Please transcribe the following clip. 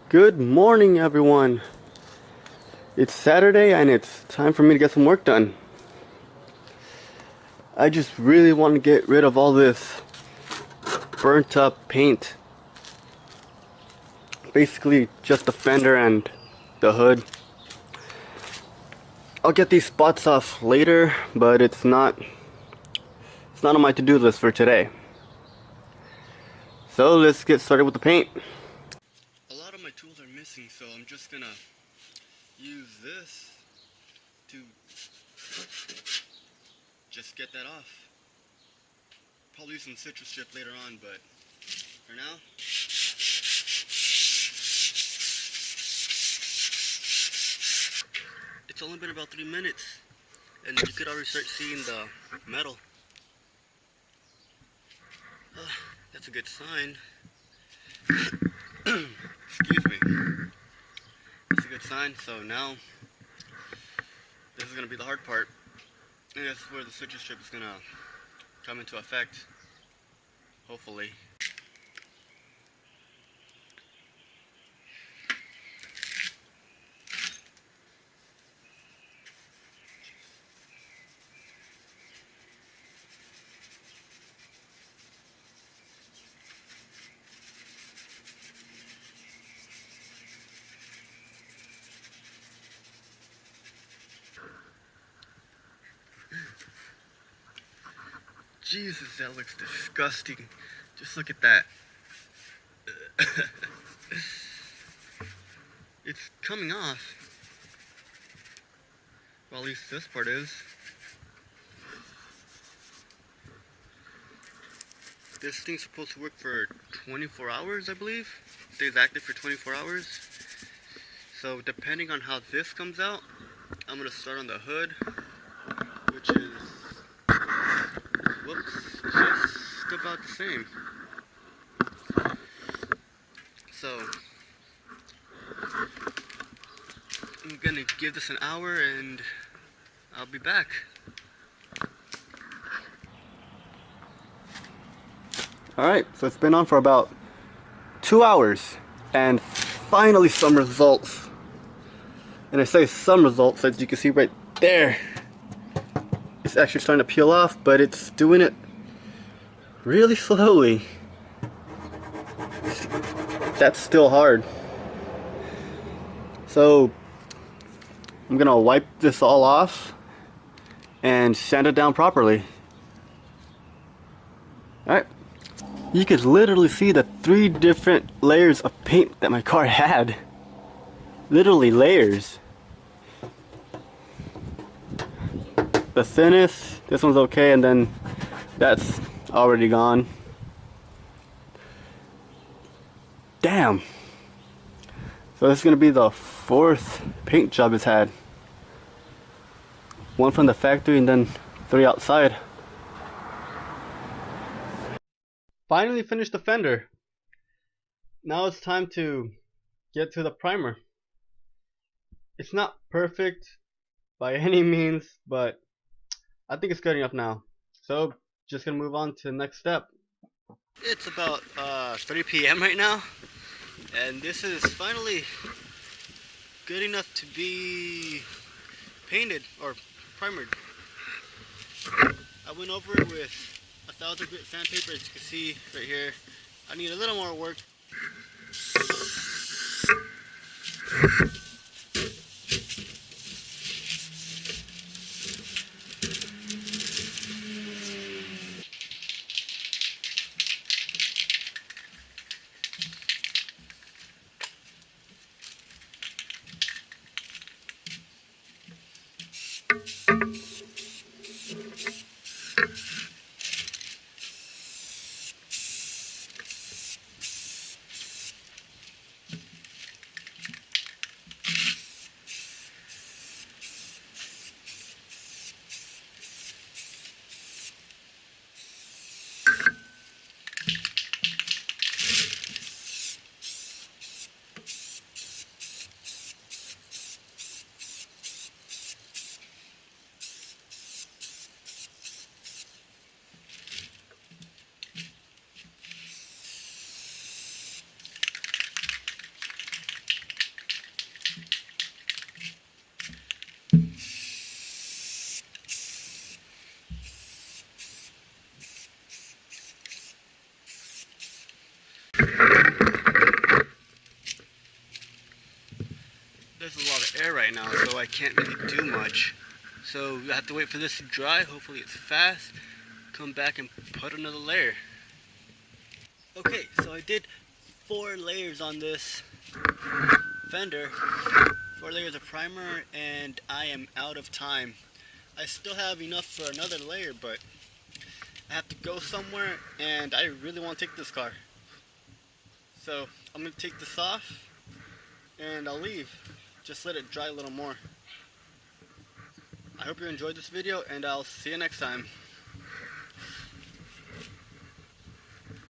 Good morning, everyone. It's Saturday and it's time for me to get some work done. I just really want to get rid of all this burnt up paint. Basically, just the fender and the hood. I'll get these spots off later, but it's not on my to-do list for today. So let's get started with the paint. A lot of my tools are missing, so I'm just gonna use this to just get that off. Probably use some citrus strip later on, but for now, it's only been about 3 minutes and you could already start seeing the metal. That's a good sign. Excuse me. That's a good sign. So now, this is going to be the hard part. And that's where the citrus strip is going to come into effect. Hopefully. Jesus, that looks disgusting. Just look at that. It's coming off. Well, at least this part is. This thing's supposed to work for 24 hours, I believe. It stays active for 24 hours. So depending on how this comes out, I'm going to start on the hood, which is, whoops, just about the same. So I'm gonna give this an hour and I'll be back. Alright, so it's been on for about 2 hours and finally some results. And I say some results, as you can see right there. It's actually starting to peel off, but it's doing it really slowly. That's still hard. So I'm gonna wipe this all off and sand it down properly. Alright. You could literally see the 3 different layers of paint that my car had. Literally layers. The thinnest, this one's okay, and then that's already gone. Damn. So this is gonna be the 4th paint job it's had. 1 from the factory and then 3 outside. Finally finished the fender. Now it's time to get to the primer. It's not perfect by any means, but I think it's good enough now. So just gonna move on to the next step. It's about 3 p.m. right now, and this is finally good enough to be painted or primered. I went over it with 1000 grit sandpaper, as you can see right here. I need a little more work. right now, so I can't really do much. So I have to wait for this to dry. Hopefully it's fast. Come back and put another layer. Okay, so I did 4 layers on this fender. 4 layers of primer, and I am out of time. I still have enough for another layer, but I have to go somewhere and I really want to take this car. So I'm going to take this off and I'll leave. Just let it dry a little more. I hope you enjoyed this video and I'll see you next time.